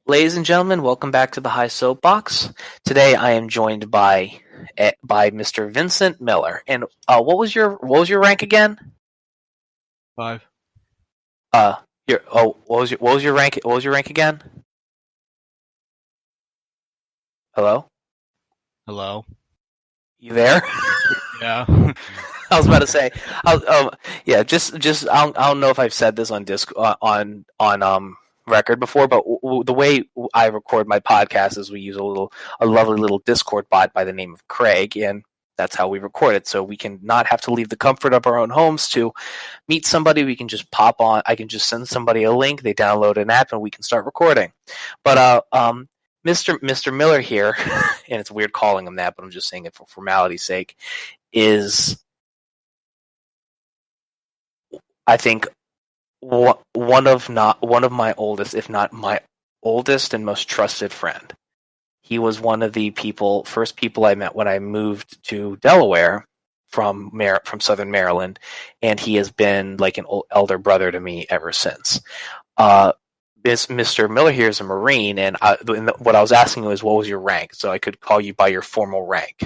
Ladies and gentlemen, welcome back to the High Soapbox. Today I am joined by Mr. Vincent Miller. And what was your rank again? 5. What was your rank? What was your rank again? Hello, Hello. you there? Yeah. I was about to say, yeah, just I don't know if I've said this on disc on record before, but the way I record my podcast is we use a lovely little Discord bot by the name of Craig, and that's how we record it. So we can not have to leave the comfort of our own homes to meet somebody. We can just pop on. I can just send somebody a link. They download an app, and we can start recording. But Mr. Miller here, and it's weird calling him that, but I'm just saying it for formality's sake, is I think one of my oldest, if not my oldest and most trusted friend. He was one of the first people I met when I moved to Delaware from Southern Maryland, and he has been like an elder brother to me ever since. Mr. Miller here is a Marine, and what I was asking was, what was your rank, so I could call you by your formal rank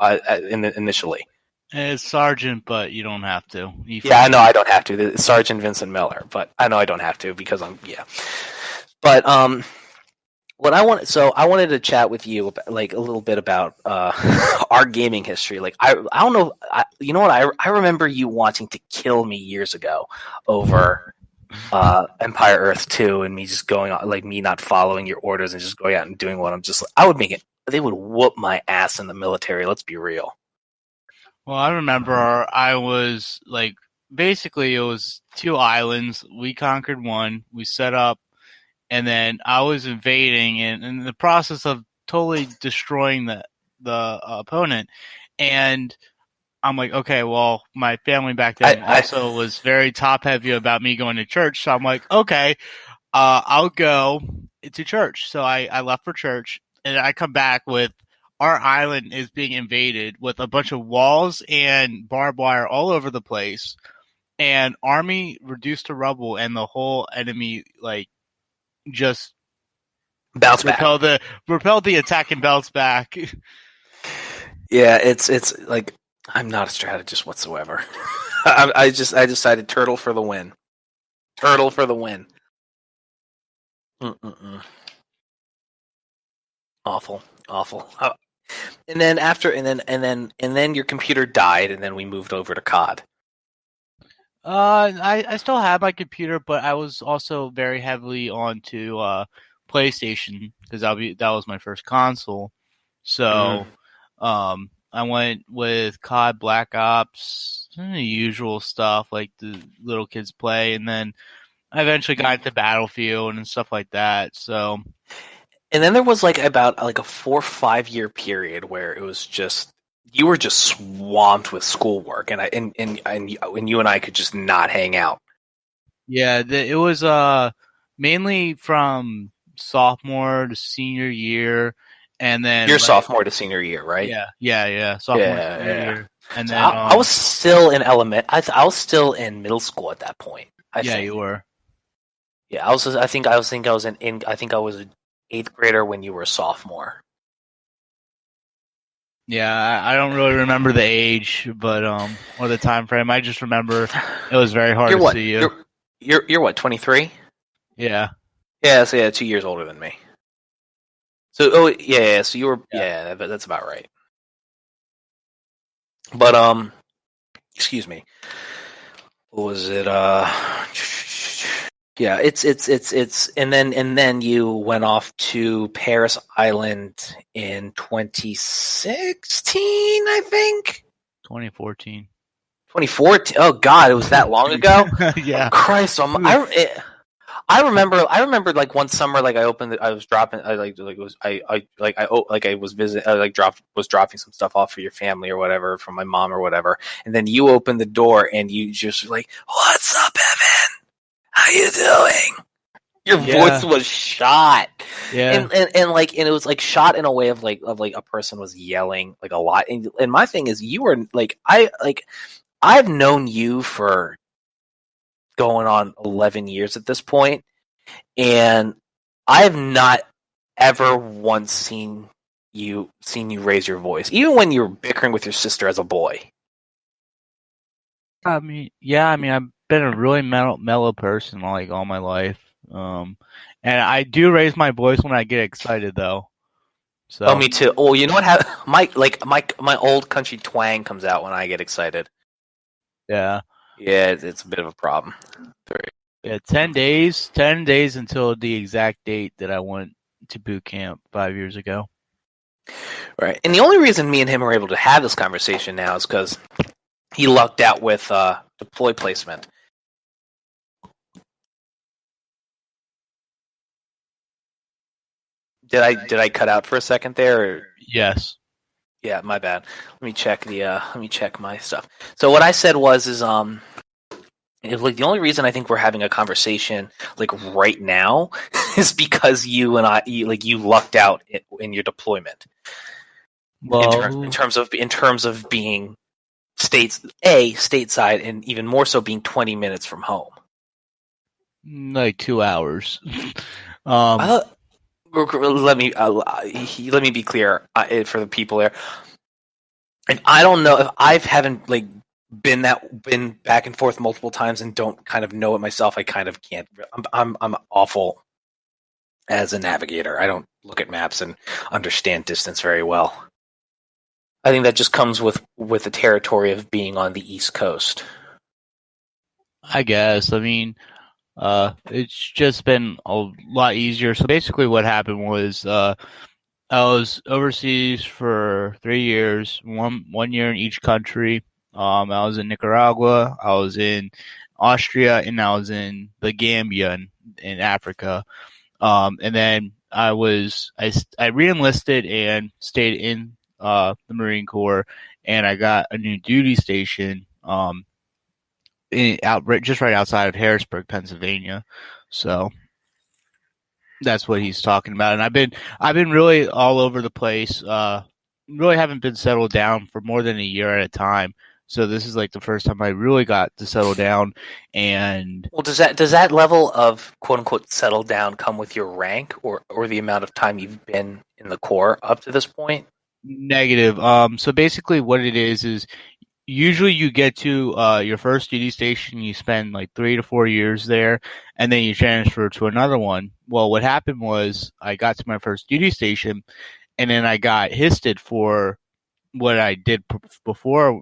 initially. It's Sargent, but you don't have to. Yeah, I know I don't have to. It's Sergeant Vincent Miller, but I know I don't have to because yeah. But I wanted to chat with you about, like, a little bit about our gaming history. Like, I don't know, you know what? I remember you wanting to kill me years ago over Empire Earth 2, and me just going on, like, me not following your orders and just going out and doing what I would make it. They would whoop my ass in the military. Let's be real. Well, I remember I was like, basically it was 2 islands. We conquered one. We set up, and then I was invading, and in the process of totally destroying the opponent. And I'm like, okay, well, my family back then also was very top heavy about me going to church. So I'm like, okay, I'll go to church. So I left for church, and I come back with our island is being invaded with a bunch of walls and barbed wire all over the place, and army reduced to rubble, and the whole enemy like just bounce back, repelled the attack and bounced back. Yeah, it's like, I'm not a strategist whatsoever. I decided turtle for the win. Turtle for the win. Awful. And then your computer died, and then we moved over to COD. I still have my computer, but I was also very heavily onto PlayStation because that was my first console. So, I went with COD, Black Ops, the usual stuff like the little kids play, and then I eventually got into Battlefield and stuff like that. So, and then there was about a 4 or 5 year period where it was just, you were just swamped with schoolwork, and you and I could just not hang out. Yeah, it was mainly from sophomore to senior year, and then sophomore to senior year, right? Yeah. Sophomore to senior year, and so then I was still in I was still in middle school at that point. I think you were. Yeah, I think I was an 8th grader when you were a sophomore. Yeah, I don't really remember the age, but or the time frame. I just remember it was very hard to see you. You're what, 23? Yeah. Yeah, so 2 years older than me. So so you were that's about right. But excuse me. What was it? Yeah, it's and then you went off to Paris Island in 2016, I think. 2014. 2014. Oh God, it was that long ago. Yeah. Oh, Christ, I remember like one summer, like I opened it, I was dropping, was dropping some stuff off for your family or whatever, from my mom or whatever, and then you opened the door and you just were like, "What's up, Evan? How you doing?" Your voice was shot. Yeah. And it was like shot in a way of like a person was yelling like a lot. And my thing is, you were I've known you for going on 11 years at this point, and I have not ever once seen you raise your voice, even when you were bickering with your sister as a boy. I mean, I've been a really mellow person like all my life. And I do raise my voice when I get excited, though. So. Oh, me too. Oh, you know what? My old country twang comes out when I get excited. Yeah. Yeah, it's a bit of a problem. Yeah, 10 days. 10 days until the exact date that I went to boot camp 5 years ago. Right, and the only reason me and him are able to have this conversation now is because he lucked out with deploy placement. Did I cut out for a second there? Or? Yes. Yeah, my bad. Let me check my stuff. So what I said is like the only reason I think we're having a conversation like right now is because you lucked out in your deployment. Well, in terms of being stateside, and even more so being 20 minutes from home. Like 2 hours. Let me be clear for the people there. And I don't know if I haven't like been back and forth multiple times and don't kind of know it myself. I kind of can't. I'm awful as a navigator. I don't look at maps and understand distance very well. I think that just comes with the territory of being on the East Coast. I guess. I mean, it's just been a lot easier. So basically what happened was I was overseas for 3 years, one year in each country. I was in Nicaragua, I was in Austria, and I was in the Gambia in Africa. And then I re-enlisted and stayed in the Marine Corps, and I got a new duty station just right outside of Harrisburg, Pennsylvania. So that's what he's talking about. And I've been really all over the place. Really haven't been settled down for more than a year at a time. So this is like the first time I really got to settle down. And well, does that level of quote unquote settle down come with your rank or the amount of time you've been in the Corps up to this point? Negative. So basically, what it is usually you get to your first duty station, you spend like 3 to 4 years there, and then you transfer to another one. Well, what happened was I got to my first duty station, and then I got histed for what I did before.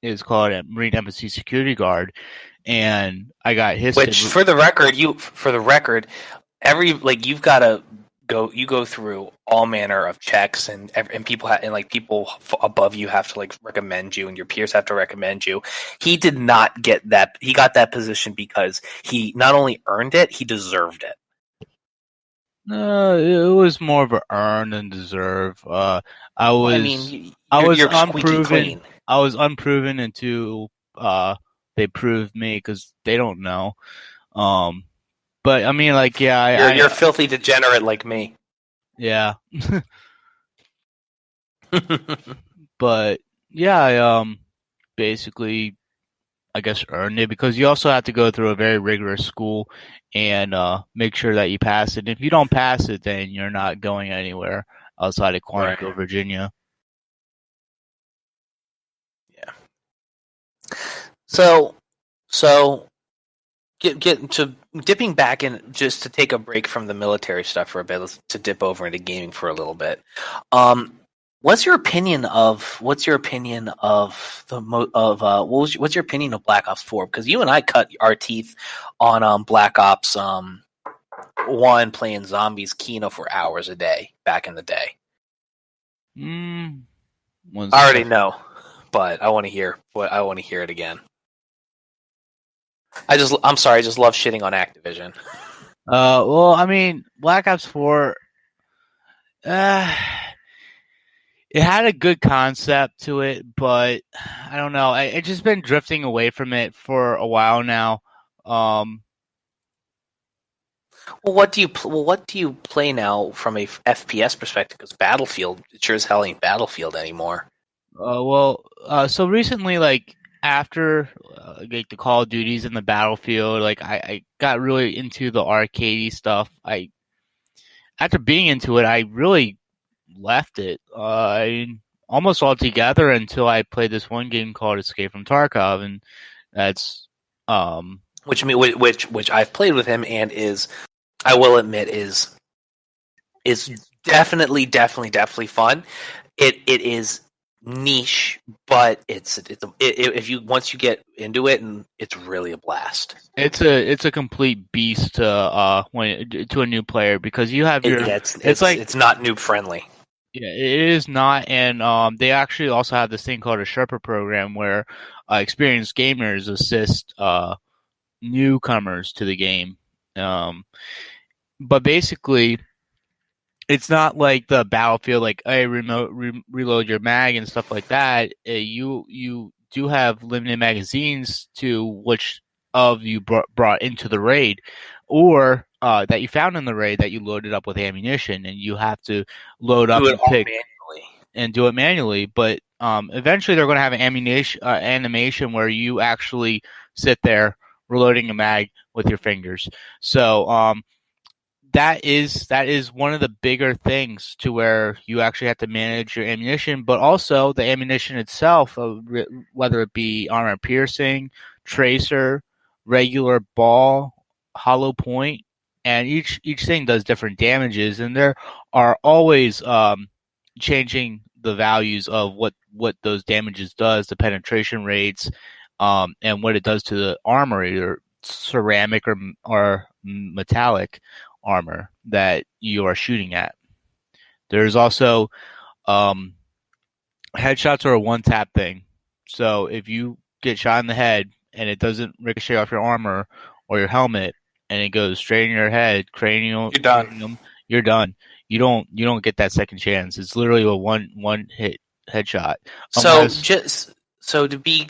Is called a Marine Embassy Security Guard, and I got histed. Which, for the record, you've got to go through all manner of checks, and people people above you have to like recommend you, and your peers have to recommend you. He did not get that. He got that position because he not only earned it, he deserved it. It was more of an earn than deserve. I was unproven. I was unproven until they proved me because they don't know. But I mean, like, yeah, you're a filthy degenerate like me. Yeah. But yeah, I basically, I guess, earned it because you also have to go through a very rigorous school and make sure that you pass it. If you don't pass it, then you're not going anywhere outside of Quantico, right. Virginia. Yeah. So get to dipping back in, just to take a break from the military stuff for a bit, to dip over into gaming for a little bit. What's your opinion of what's your opinion of Black Ops 4? Because you and I cut our teeth on Black Ops 1 playing zombies Kino for hours a day back in the day. I already know, but I want to hear it again. I'm sorry, I just love shitting on Activision. Well, I mean, Black Ops 4, it had a good concept to it, but I don't know. I've just been drifting away from it for a while now. Well, what do you play now from a FPS perspective? Because Battlefield, it sure as hell ain't Battlefield anymore. So recently, like, after like the Call of Duties and the Battlefield, like I got really into the arcadey stuff. After being into it, I really left it. Almost altogether until I played this one game called Escape from Tarkov, and that's which I've played with him and is, I will admit, is definitely fun. It is niche, but if you once you get into it, and it's really a blast. It's a complete beast to a new player, because you have your it's not noob friendly. Yeah, it is not, and they actually also have this thing called a Sherpa program where experienced gamers assist newcomers to the game. But basically, it's not like the Battlefield, like hey, reload your mag and stuff like that. You do have limited magazines to which of you brought into the raid, or that you found in the raid that you loaded up with ammunition, and you have to load up and pick and do it manually. But eventually, they're going to have an animation where you actually sit there reloading a mag with your fingers. So that is one of the bigger things, to where you actually have to manage your ammunition, but also the ammunition itself, whether it be armor piercing, tracer, regular ball, hollow point, and each thing does different damages, and there are always changing the values of what those damages does, the penetration rates, and what it does to the armor, either ceramic or metallic armor that you are shooting at. There's also headshots are a one-tap thing. So if you get shot in the head and it doesn't ricochet off your armor or your helmet, and it goes straight in your head, cranial, you're done. You're done. You don't get that second chance. It's literally a one hit headshot. So to be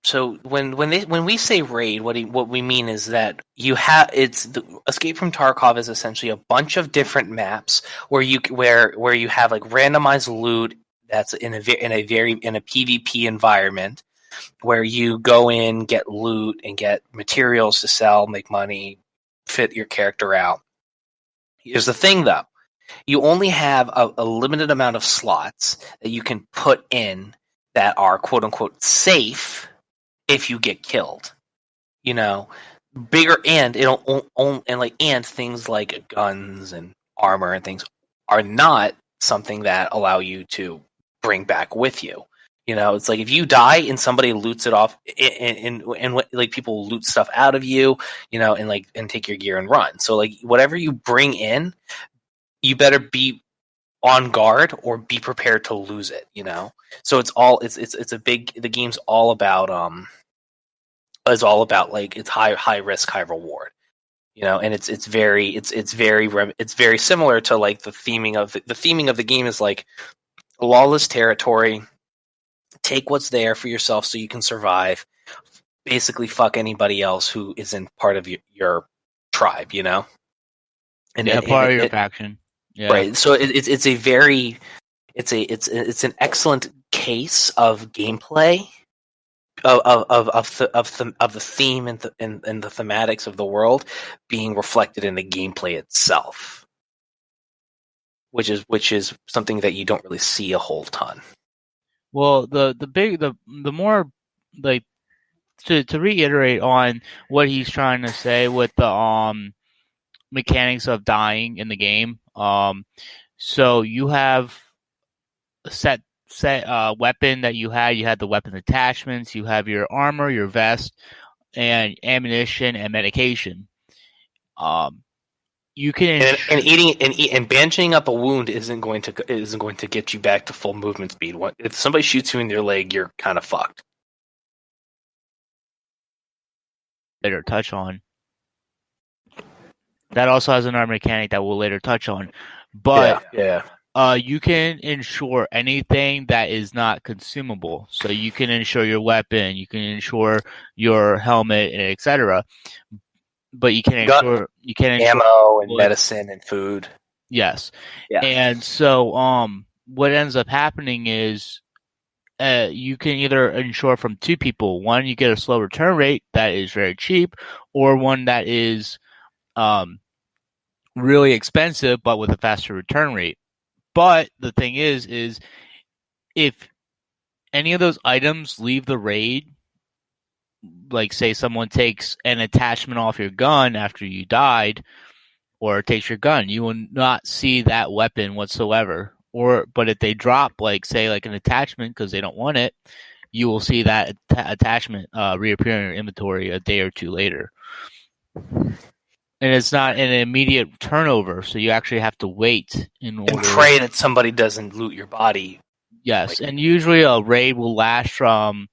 so when we say raid, what we mean is that Escape from Tarkov is essentially a bunch of different maps where you have like randomized loot that's in a PvP environment, where you go in, get loot, and get materials to sell, make money, fit your character out. Here's the thing, though. You only have a limited amount of slots that you can put in that are quote unquote safe if you get killed. You know, bigger and things like guns and armor and things are not something that allow you to bring back with you. You know, it's like if you die and somebody loots it off, and like people loot stuff out of you, you know, and take your gear and run. So like whatever you bring in, you better be on guard or be prepared to lose it, you know? So the game's all about like, it's high risk, high reward, you know? And it's very similar to like the theming of the game is like lawless territory, take what's there for yourself so you can survive, basically fuck anybody else who isn't part of your tribe, you know? And part of your faction. Yeah. Right. So it's an excellent case of gameplay of the theme and the thematics of the world being reflected in the gameplay itself, which is something that you don't really see a whole ton. Well, the more like to reiterate on what he's trying to say with the mechanics of dying in the game. So you have a set weapon that you had the weapon attachments, you have your armor, your vest, and ammunition and medication. You can and bandaging up a wound isn't going to get you back to full movement speed. If somebody shoots you in your leg, you're kind of fucked. Later touch on. That also has another mechanic that we'll later touch on. But you can insure anything that is not consumable. So you can insure your weapon, you can insure your helmet, etc. But you can't insure ammo and medicine and food. Yes. Yeah. And so what ends up happening is you can either insure from two people. One, you get a slow return rate that is very cheap, or one that is really expensive but with a faster return rate. But the thing is if any of those items leave the raid, like say someone takes an attachment off your gun after you died, or takes your gun, you will not see that weapon whatsoever. But if they drop, like say, like an attachment because they don't want it, you will see that attachment reappear in your inventory a day or two later. And it's not an immediate turnover, so you actually have to wait in order. And pray that somebody doesn't loot your body. Yes, and usually a raid will last from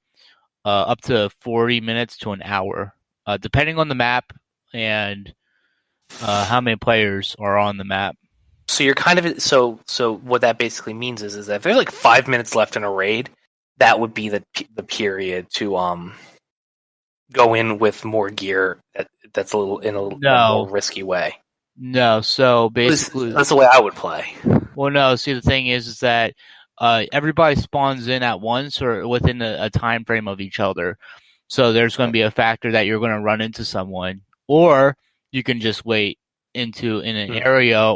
up to 40 minutes to an hour, depending on the map and how many players are on the map. So you're kind of so what that basically means is that if there's like 5 minutes left in a raid, that would be the period to go in with more gear that's a little in a more risky way. No, so basically that's the way I would play. Well, no. See, the thing is that everybody spawns in at once or within a time frame of each other. So there's going to be a factor that you're going to run into someone, or you can just wait in an area,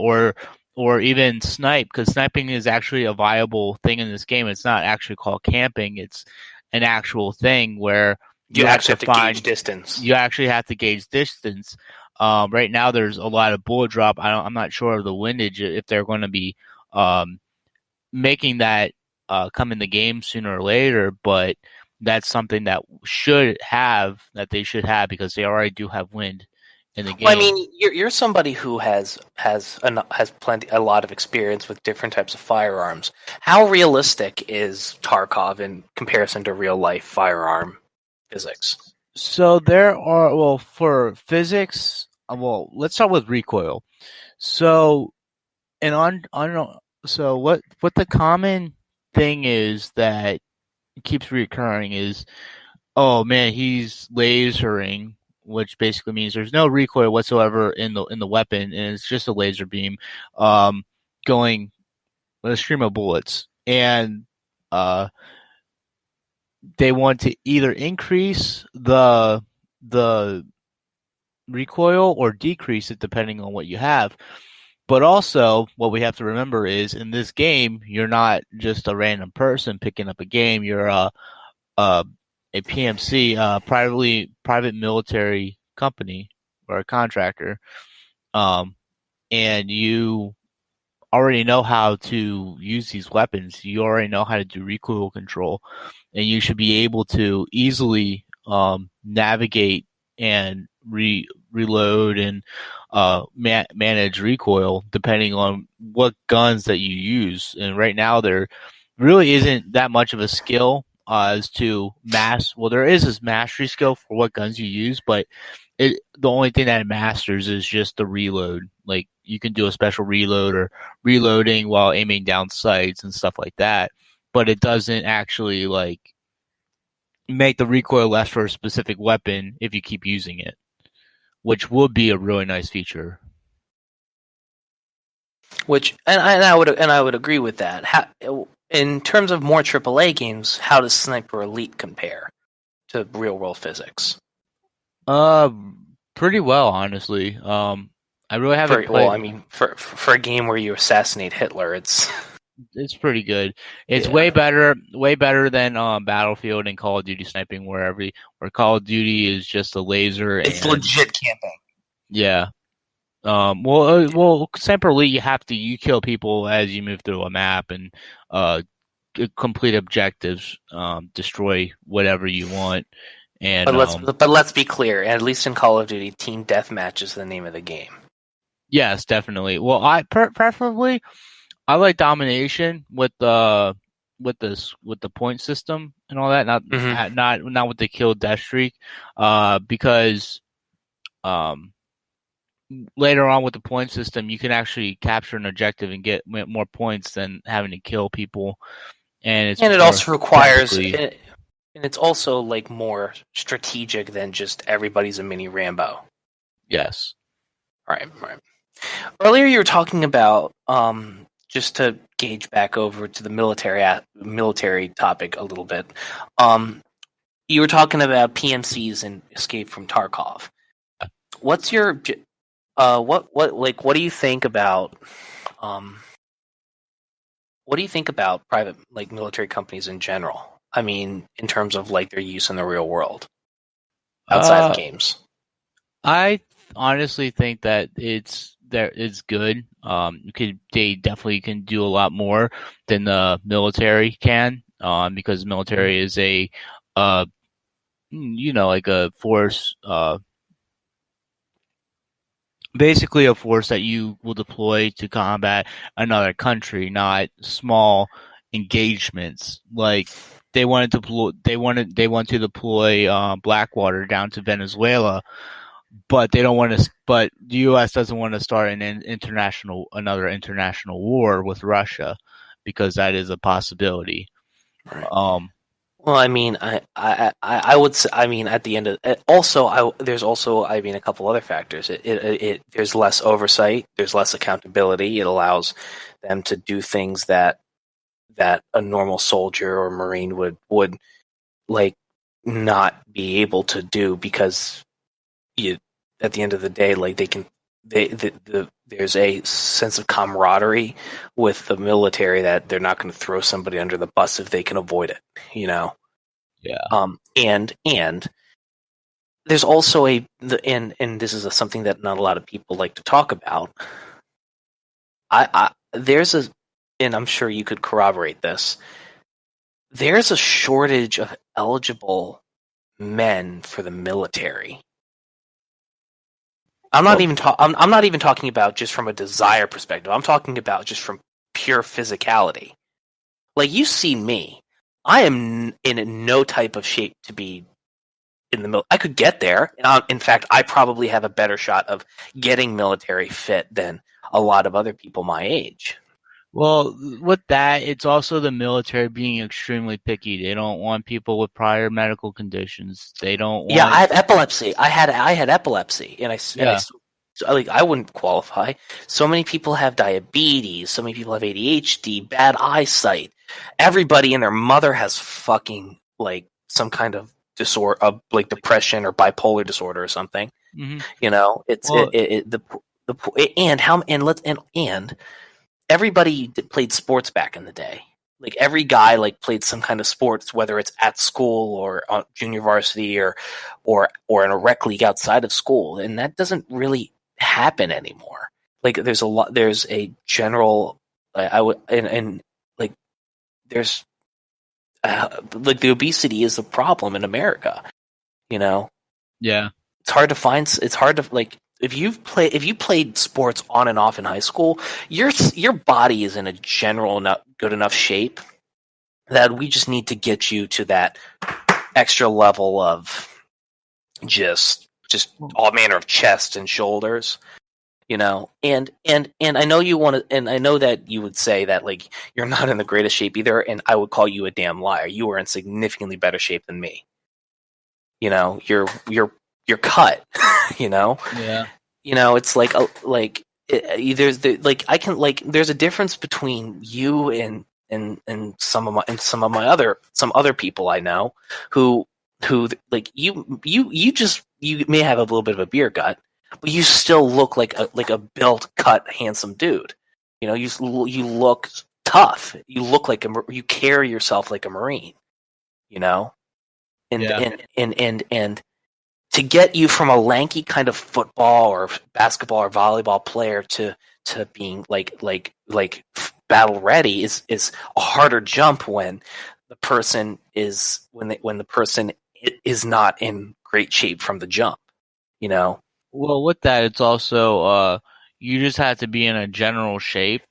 or even snipe, because sniping is actually a viable thing in this game. It's not actually called camping; it's an actual thing where you actually have to gauge distance. You actually have to gauge distance. Right now, there's a lot of bullet drop. I'm not sure of the windage if they're going to be making that come in the game sooner or later, but that's something that they should have because they already do have wind in the game. Well, I mean, you're somebody who has a lot of experience with different types of firearms. How realistic is Tarkov in comparison to real life firearm physics? So there are for physics. Let's start with recoil. So, and so what the common thing is that keeps reoccurring is, oh man, he's lasering, which basically means there's no recoil whatsoever in the weapon, and it's just a laser beam going with a stream of bullets. And they want to either increase the recoil or decrease it depending on what you have. But also, what we have to remember is in this game, you're not just a random person picking up a game. You're a PMC, private military company or a contractor, and you already know how to use these weapons. You already know how to do recoil control, and you should be able to easily navigate and reload and manage recoil depending on what guns that you use. And right now there really isn't that much of a skill as to there is this mastery skill for what guns you use, but the only thing that it masters is just the reload. Like you can do a special reload or reloading while aiming down sights and stuff like that, but it doesn't actually like make the recoil less for a specific weapon if you keep using it, which would be a really nice feature. I would agree with that. In terms of more AAA games, how does Sniper Elite compare to real world physics? Pretty well, honestly. I really haven't played. Well, I mean, for a game where you assassinate Hitler, it's pretty good. It's way better than Battlefield and Call of Duty sniping, where Call of Duty is just a laser. It's legit camping. Yeah. Well, Sniper Elite, you kill people as you move through a map and complete objectives, destroy whatever you want. And but let's be clear. At least in Call of Duty, team deathmatch is the name of the game. Yes, definitely. Well, I preferably I like domination with the point system and all that. Not with the kill death streak, because later on with the point system, you can actually capture an objective and get more points than having to kill people. And it also requires, and it's also like more strategic than just everybody's a mini Rambo. Yes. Right. Earlier you were talking about to gauge back over to the military topic a little bit. You were talking about PMCs and Escape from Tarkov. What's your what do you think about what do you think about private like military companies in general? I mean, in terms of like their use in the real world outside of games. I honestly think that it's good. They definitely can do a lot more than the military can, because the military is a like a force, basically a force that you will deploy to combat another country, not small engagements. Like they want to deploy Blackwater down to Venezuela, but they don't want to. But the U.S. doesn't want to start another international war with Russia, because that is a possibility. Right. Well, I mean, I would say, I mean, at the end of there's also, I mean, a couple other factors. There's less oversight, there's less accountability. It allows them to do things that a normal soldier or Marine would like not be able to do, because at the end of the day, like there's a sense of camaraderie with the military that they're not going to throw somebody under the bus if they can avoid it, you know? Yeah. And there's also and this is something that not a lot of people like to talk about. And I'm sure you could corroborate this. There's a shortage of eligible men for the military. I'm not even talking about just from a desire perspective. I'm talking about just from pure physicality. Like, you see me, I am in no type of shape to be in the military. I could get there. In fact, I probably have a better shot of getting military fit than a lot of other people my age. Well, with that, it's also the military being extremely picky. They don't want people with prior medical conditions. They don't want. Yeah, I have epilepsy. I had epilepsy, and I wouldn't qualify. So many people have diabetes. So many people have ADHD, bad eyesight. Everybody and their mother has fucking like some kind of disorder, like depression or bipolar disorder or something. Mm-hmm. You know, and everybody played sports back in the day. Like, every guy like played some kind of sports, whether it's at school or on junior varsity or in a rec league outside of school, and that doesn't really happen anymore. Like, there's a general there's like the obesity is a problem in America. You know, Yeah. it's hard to like. If you played sports on and off in high school, your body is in a general good enough shape that we just need to get you to that extra level of just all manner of chest and shoulders, you know. And I know you want to, and I know that you would say that like you're not in the greatest shape either, and I would call you a damn liar. You are in significantly better shape than me. You know, you're cut. You know. Yeah. You know, it's like there's a difference between you and some other people I know who like you may have a little bit of a beer gut, but you still look like a built, cut, handsome dude. You know, you look tough. You look like you carry yourself like a Marine. You know, and to get you from a lanky kind of football or basketball or volleyball player to being like battle ready is a harder jump when the person is not in great shape from the jump, you know. Well, with that, it's also you just have to be in a general shape,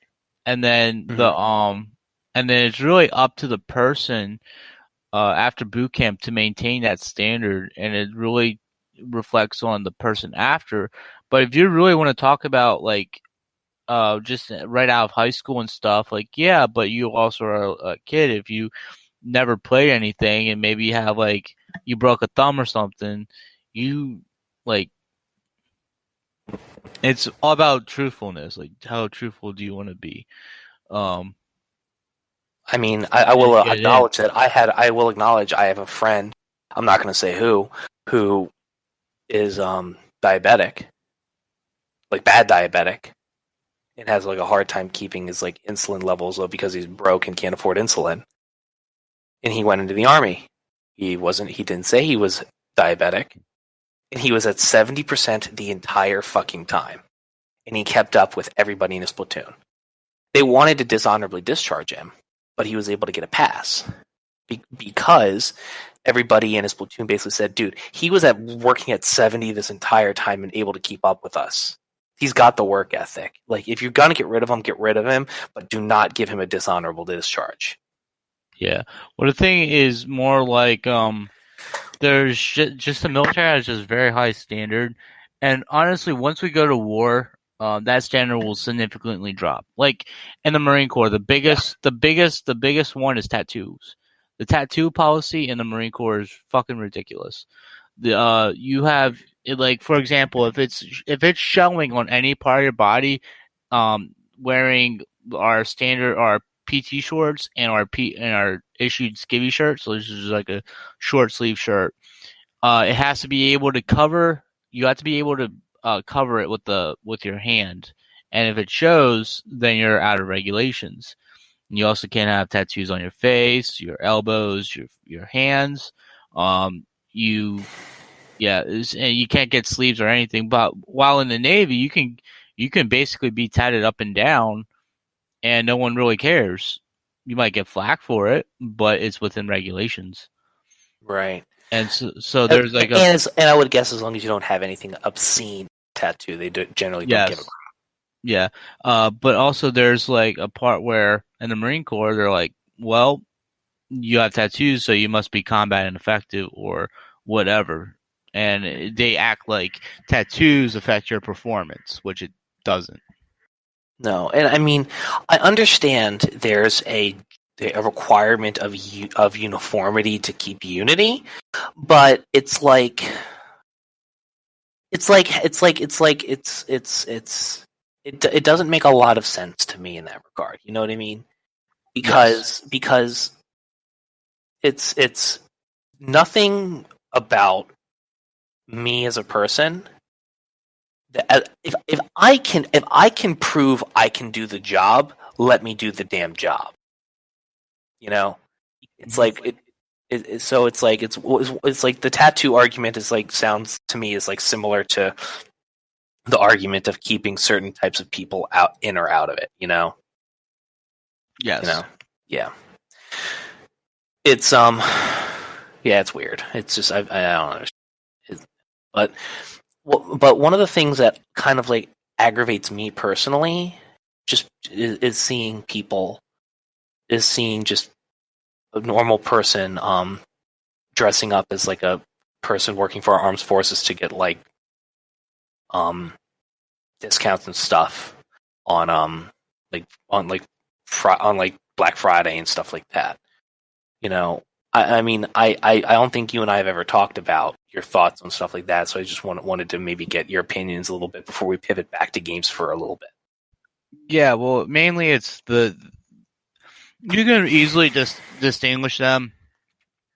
and then and then it's really up to the person after boot camp to maintain that standard, and it really reflects on the person after. But if you really want to talk about like just right out of high school and stuff, like, yeah, but you also are a kid. If you never played anything and maybe you have like you broke a thumb or something, you like, it's all about truthfulness. Like, how truthful do you want to be? I mean, I will Just get it in. acknowledge that I will acknowledge I have a friend. I'm not going to say who is diabetic, like bad diabetic, and has like a hard time keeping his like insulin levels low because he's broke and can't afford insulin. And he went into the army. He didn't say he was diabetic, and he was at 70% the entire fucking time, and he kept up with everybody in his platoon. They wanted to dishonorably discharge him, but he was able to get a pass because everybody in his platoon basically said, dude, he was working at 70 this entire time and able to keep up with us. He's got the work ethic. Like, if you're going to get rid of him, but do not give him a dishonorable discharge. Yeah. Well, the thing is more like there's just the military has just very high standard, and honestly, once we go to war, that standard will significantly drop. Like in the Marine Corps, the biggest one is tattoos. The tattoo policy in the Marine Corps is fucking ridiculous. You have like, for example, if it's showing on any part of your body, wearing our PT shorts and our issued skivvy shirts, so this is like a short sleeve shirt. It has to be able to cover. You have to be able to cover it with your hand, and if it shows, then you're out of regulations. You also can't have tattoos on your face, your elbows, your hands. And you can't get sleeves or anything. But while in the Navy, you can basically be tatted up and down, and no one really cares. You might get flack for it, but it's within regulations. Right. And so there's like and I would guess as long as you don't have anything obscene tattoo, they generally don't give a crap. Yeah. But also there's like a part where in the Marine Corps, they're like, well, you have tattoos, so you must be combat ineffective or whatever. And they act like tattoos affect your performance, which it doesn't. No, and I mean, I understand there's a requirement of uniformity to keep unity, but it doesn't make a lot of sense to me in that regard. You know what I mean? Because it's nothing about me as a person. If I can prove I can do the job, let me do the damn job. You know, it's like it's like the tattoo argument is like, sounds to me is like similar to the argument of keeping certain types of people in or out of it. You know. Yes. You know. Yeah. It's yeah, it's weird. It's just I don't understand. But one of the things that kind of like aggravates me personally, just is seeing just a normal person dressing up as like a person working for our armed forces to get like discounts and stuff on Black Friday and stuff like that. You know, I mean, I don't think you and I have ever talked about your thoughts on stuff like that, so I just wanted to maybe get your opinions a little bit before we pivot back to games for a little bit. Yeah, well, mainly it's you can easily just distinguish them.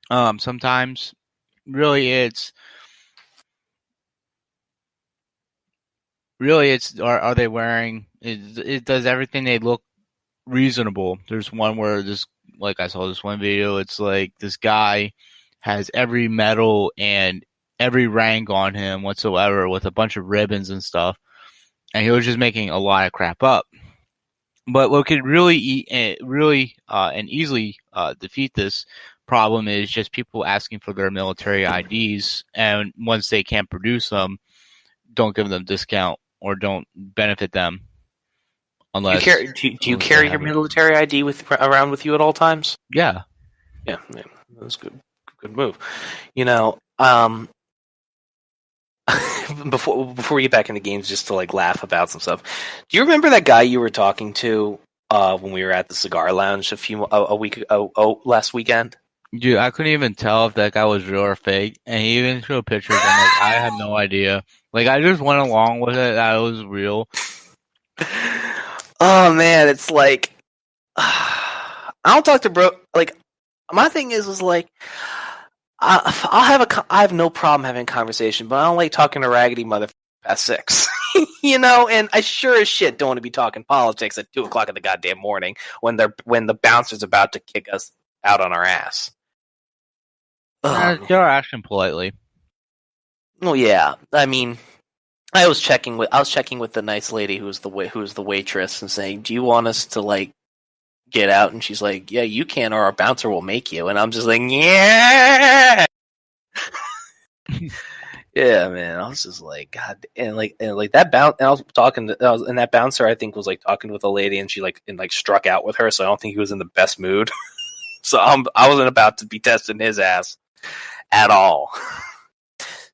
Sometimes, really, it's are they wearing? It does everything they look reasonable. There's one where like I saw this one video. It's like this guy has every medal and every rank on him whatsoever with a bunch of ribbons and stuff, and he was just making a lot of crap up. But what could really and easily defeat this problem is just people asking for their military IDs, and once they can't produce them, don't give them discount or don't benefit them. Unless do you carry your military ID around with you at all times? Yeah. Yeah, that's good move. You know, before we get back into games, just to like laugh about some stuff. Do you remember that guy you were talking to when we were at the cigar lounge last weekend? Dude, I couldn't even tell if that guy was real or fake, and he even showed pictures. I'm like, I have no idea. Like, I just went along with it that it was real. Oh man, it's like I don't talk to bro. Like, my thing is like, I have no problem having a conversation, but I don't like talking to raggedy motherfuckers past 6. And I sure as shit don't want to be talking politics at 2:00 in the goddamn morning when the bouncer's about to kick us out on our ass. You're asking politely. Well, yeah. I mean, I was checking with the nice lady who was the waitress and saying, "Do you want us to like get out?" And she's like, "Yeah, you can, or our bouncer will make you." And I'm just like, "Yeah." Yeah, man. I was just like, God, and that bounce. And I was talking to, and that bouncer I think was like talking with a lady, and she struck out with her. So I don't think he was in the best mood. So I wasn't about to be testing his ass at all.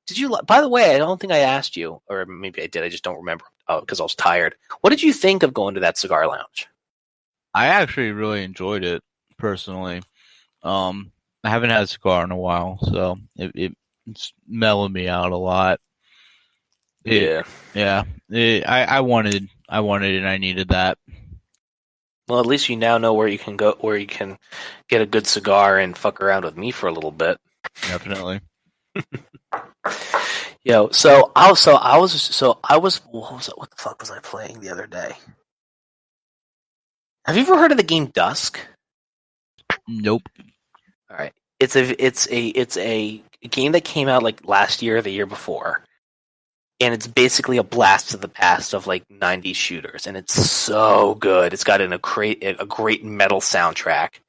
Did you? By the way, I don't think I asked you, or maybe I did. I just don't remember because I was tired. What did you think of going to that cigar lounge? I actually really enjoyed it personally. I haven't had a cigar in a while, so it's mellowed me out a lot. I wanted it, and I needed that. Well, at least you now know where you can go, where you can get a good cigar and fuck around with me for a little bit. Definitely. Yo, what the fuck was I playing the other day? Have you ever heard of the game Dusk? Nope. All right, it's a game that came out like last year or the year before, and it's basically a blast to the past of like 90s shooters, and it's so good. It's got a great metal soundtrack.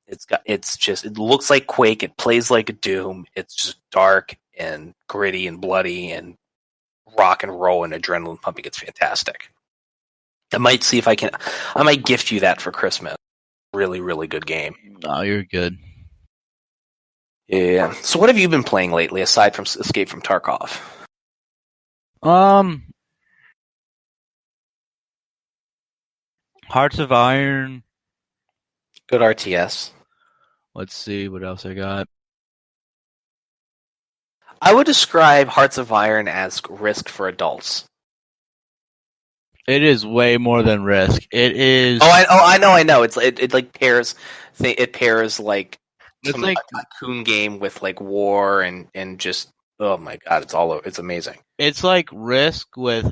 It looks like Quake. It plays like a Doom. It's just dark and gritty and bloody and rock and roll and adrenaline pumping. It's fantastic. I might see if I might gift you that for Christmas. Really, really good game. Oh, you're good. Yeah. So what have you been playing lately aside from Escape from Tarkov? Hearts of Iron. Good RTS. Let's see what else I got. I would describe Hearts of Iron as Risk for adults. It is way more than Risk. It is. I know. It like pairs. It pairs like it's like a tycoon game with like war and just oh my god, it's amazing. It's like Risk with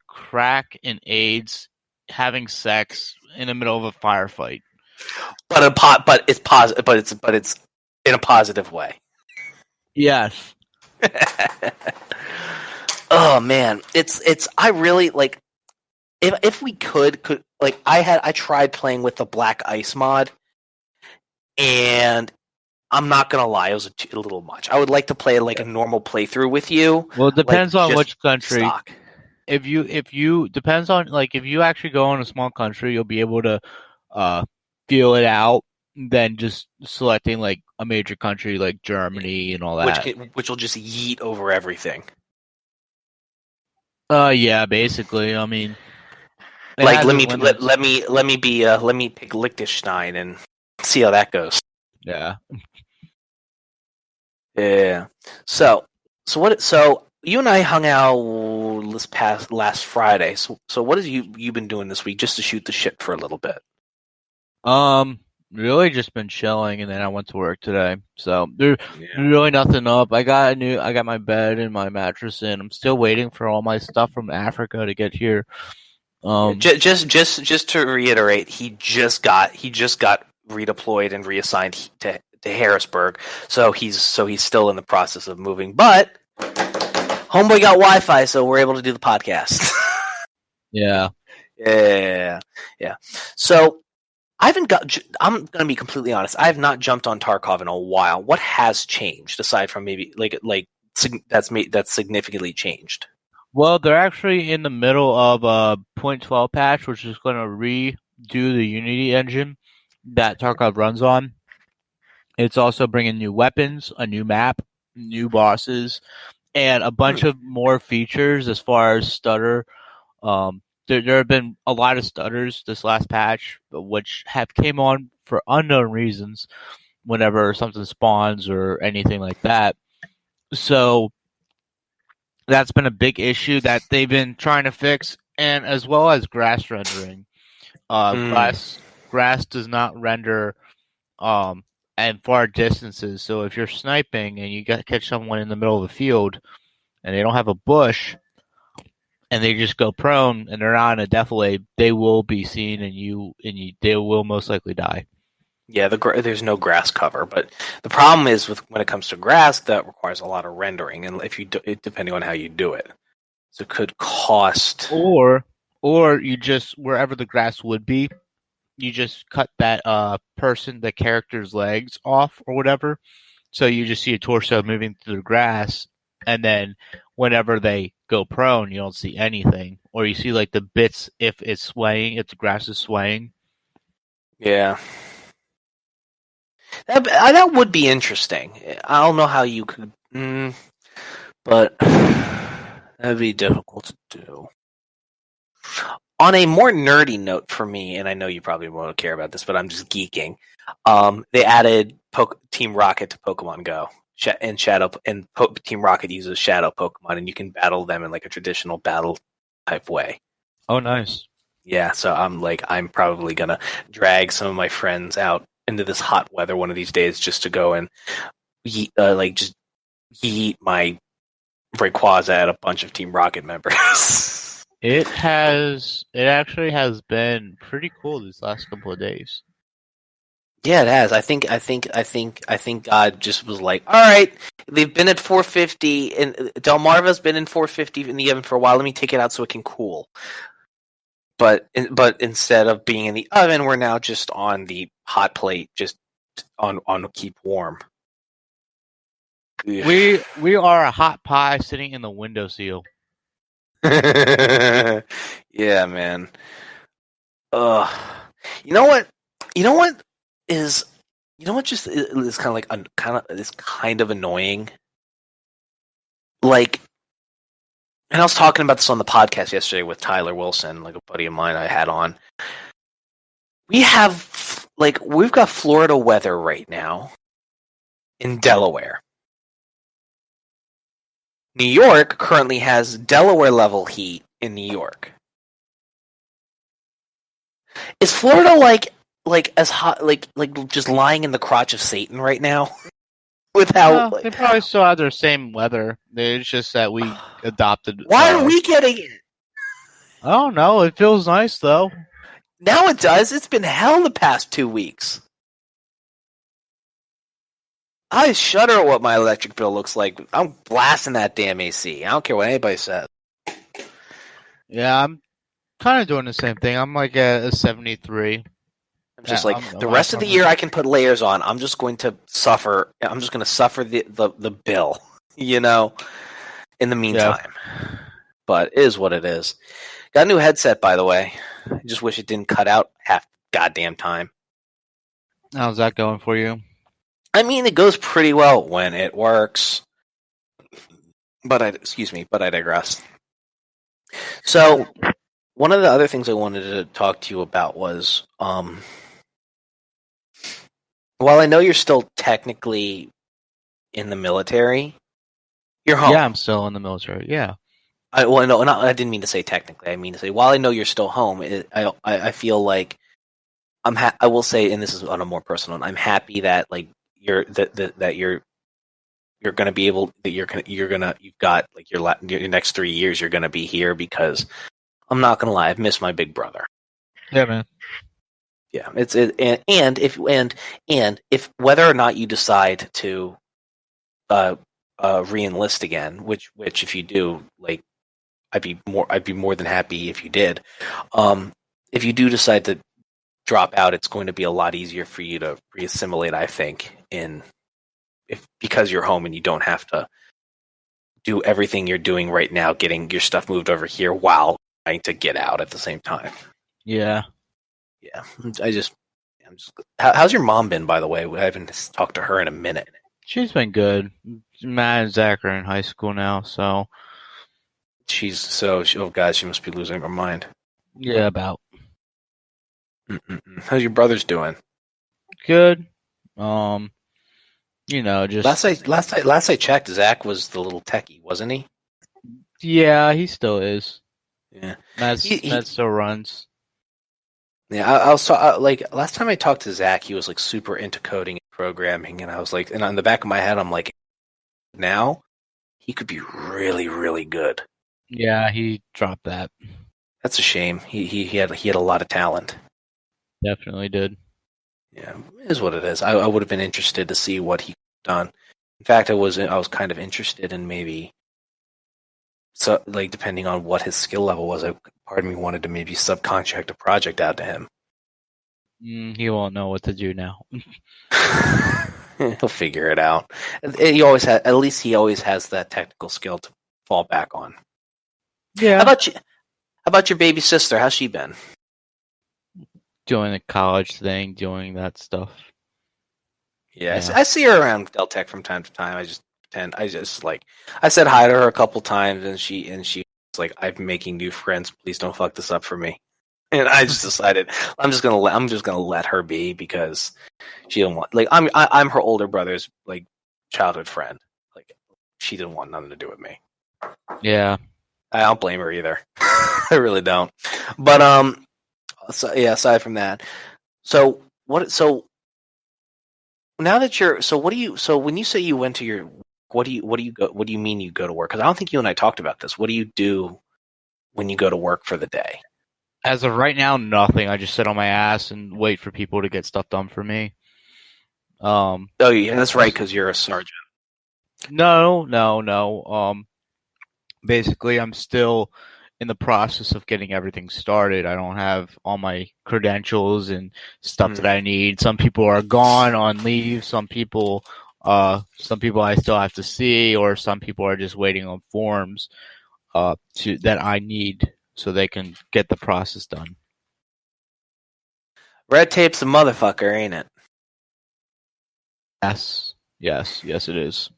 crack and AIDS, having sex in the middle of a firefight. But it's positive. But it's in a positive way. Yes. Oh man, it's. I really like. If we could like I tried playing with the Black Ice mod, and I'm not gonna lie, it was a little much. I would like to play like a normal playthrough with you. Well, it depends like, on which country. Stock. If you depends on like if you actually go in a small country, you'll be able to feel it out than just selecting like a major country like Germany and all that, which will just yeet over everything. Yeah, basically. I mean, like let me pick Liechtenstein and see how that goes. Yeah. Yeah. So you and I hung out last Friday. So what have you been doing this week just to shoot the shit for a little bit? Really just been chilling, and then I went to work today. So there's really nothing up. I got my bed and my mattress in. I'm still waiting for all my stuff from Africa to get here. Just to reiterate, he just got redeployed and reassigned to Harrisburg. So he's still in the process of moving, but homeboy got Wi-Fi, so we're able to do the podcast. Yeah. So I'm going to be completely honest. I have not jumped on Tarkov in a while. What has changed aside from maybe that's significantly changed? Well, they're actually in the middle of a .12 patch, which is going to redo the Unity engine that Tarkov runs on. It's also bringing new weapons, a new map, new bosses, and a bunch of more features as far as stutter. There have been a lot of stutters this last patch, which have came on for unknown reasons whenever something spawns or anything like that. So that's been a big issue that they've been trying to fix, and as well as grass rendering. Grass does not render at far distances. So if you're sniping and you catch someone in the middle of the field and they don't have a bush and they just go prone and they're not in a defilade, they will be seen and they will most likely die. Yeah, there's no grass cover, but the problem is when it comes to grass, that requires a lot of rendering, and if you depending on how you do it, so it could cost. Or you just wherever the grass would be, you just cut that the character's legs off or whatever, so you just see a torso moving through the grass, and then whenever they go prone, you don't see anything, or you see like the bits if it's swaying, if the grass is swaying. Yeah. That would be interesting. I don't know how you could, but that'd be difficult to do. On a more nerdy note for me, and I know you probably won't care about this, but I'm just geeking. They added Team Rocket to Pokemon Go, and Team Rocket uses Shadow Pokemon, and you can battle them in like a traditional battle type way. Oh, nice. Yeah, so I'm probably gonna drag some of my friends out into this hot weather one of these days just to go and just yeet my Rayquaza at a bunch of Team Rocket members. It actually has been pretty cool these last couple of days. Yeah, it has. I think God just was like, all right, they've been at 450, and Delmarva's been in 450 in the oven for a while. Let me take it out so it can cool. But instead of being in the oven, we're now just on the hot plate, just on keep warm. We are a hot pie sitting in the windowsill. Yeah, man. You know what is kind of annoying. Like, and I was talking about this on the podcast yesterday with Tyler Wilson, like a buddy of mine I had on. We've got Florida weather right now in Delaware. New York currently has Delaware level heat in New York. Is Florida like as hot, like just lying in the crotch of Satan right now? They probably still have their same weather. It's just that we adopted. Why are we getting it? I don't know. It feels nice though. Now it does. It's been hell the past 2 weeks. I shudder at what my electric bill looks like. I'm blasting that damn AC. I don't care what anybody says. Yeah, I'm kind of doing the same thing. I'm like at a 73. I'm just the rest of the year I can put layers on. I'm just going to suffer. I'm just going to suffer the bill, in the meantime. Yeah. But it is what it is. Got a new headset, by the way. I just wish it didn't cut out half goddamn time. How's that going for you? I mean, it goes pretty well when it works. But I digress. So, one of the other things I wanted to talk to you about was, while I know you're still technically in the military, you're home. Yeah, I'm still in the military. Yeah. I didn't mean to say technically. I mean to say, while I know you're still home, I feel like I will say, and this is on a more personal note, I'm happy that you're going to be able that you've got like your next 3 years you're going to be here, because I'm not going to lie, I've missed my big brother. Yeah, man. Yeah, and if whether or not you decide to re-enlist again, which if you do, like, I'd be more than happy if you did. If you do decide to drop out, it's going to be a lot easier for you to re-assimilate, I think, because you're home and you don't have to do everything you're doing right now, getting your stuff moved over here while trying to get out at the same time. Yeah. Yeah. How's your mom been, by the way? I haven't talked to her in a minute. She's been good. Matt and Zach are in high school now, so. Oh God, she must be losing her mind. Yeah, about. How's your brothers doing? Good. Just last I checked, Zach was the little techie, wasn't he? Yeah, he still is. Yeah, Matt still runs. Yeah, I was like last time I talked to Zach, he was like super into coding and programming, and I was like, and on the back of my head, I'm like, now he could be really, really good. Yeah, he dropped that. That's a shame. He had a lot of talent. Definitely did. Yeah, it is what it is. I would have been interested to see what he done. In fact, I was kind of interested in maybe so like depending on what his skill level was. Part of me wanted to maybe subcontract a project out to him. He won't know what to do now. He'll figure it out. He always at least he always has that technical skill to fall back on. How Yeah. about you? How about your baby sister? How's she been? Doing the college thing, doing that stuff. Yeah, Yeah. I see her around Deltec from time to time. I just pretend. I just like I said hi to her a couple times, and she was like, "I'm making new friends. Please don't fuck this up for me." And I just decided I'm just gonna let her be because she didn't want like I'm her older brother's like childhood friend. Like she didn't want nothing to do with me. Yeah. I don't blame her either. I really don't. But so, yeah. Aside from that, so what? So now that you're, so what do you? So when you say you went to your, what do you go? What do you mean you go to work? Because I don't think you and I talked about this. What do you do when you go to work for the day? As of right now, nothing. I just sit on my ass and wait for people to get stuff done for me. Oh yeah, that's right. Because you're a sergeant. No. Basically, I'm still in the process of getting everything started. I don't have all my credentials and stuff that I need. Some people are gone on leave. Some people I still have to see, or some people are just waiting on forms that I need so they can get the process done. Red tape's a motherfucker, ain't it? Yes, it is.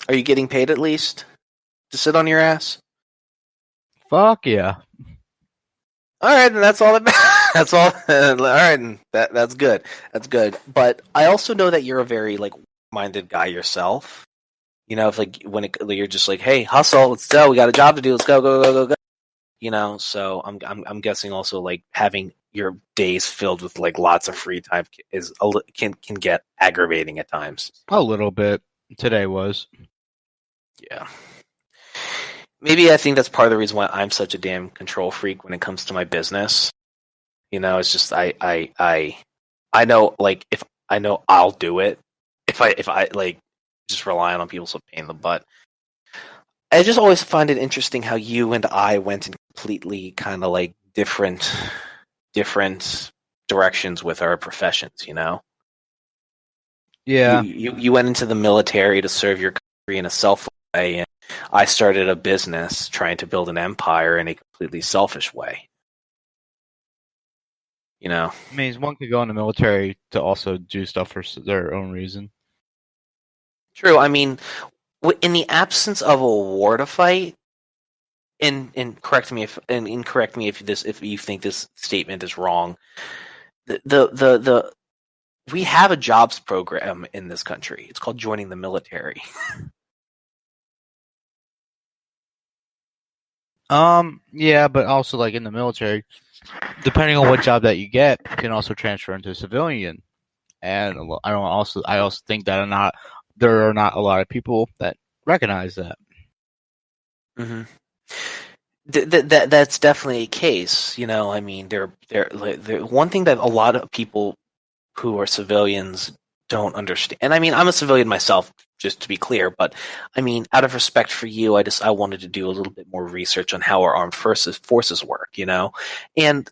Are you getting paid at least to sit on your ass? Fuck yeah. All right, then that's all. That's all. All right, and that's good. That's good. But I also know that you're a very like minded guy yourself. You know, if like you're just like, hey, hustle, let's go. We got a job to do. Let's go, go, go, go, go. You know, so I'm guessing also like having your days filled with like lots of free time can get aggravating at times. A little bit. Today was. Yeah. Maybe I think that's part of the reason why I'm such a damn control freak when it comes to my business. You know, it's just I know like if I know I'll do it if I like just relying on people so pain in the butt. I just always find it interesting how you and I went in completely kind of like different directions with our professions, you know? Yeah. You went into the military to serve your country in a selfless way, and I started a business trying to build an empire in a completely selfish way. You know? I mean, one could go in the military to also do stuff for their own reason. True. I mean, in the absence of a war to fight, and correct me if you think this statement is wrong. The we have a jobs program in this country. It's called joining the military. Yeah, but also like in the military, depending on what job that you get, you can also transfer into civilian. And I also think that there are not a lot of people that recognize that. Mm-hmm. That's definitely a case. You know, I mean, they're one thing that a lot of people who are civilians don't understand. And I mean, I'm a civilian myself, just to be clear. But I mean, out of respect for you, I wanted to do a little bit more research on how our armed forces work. You know, and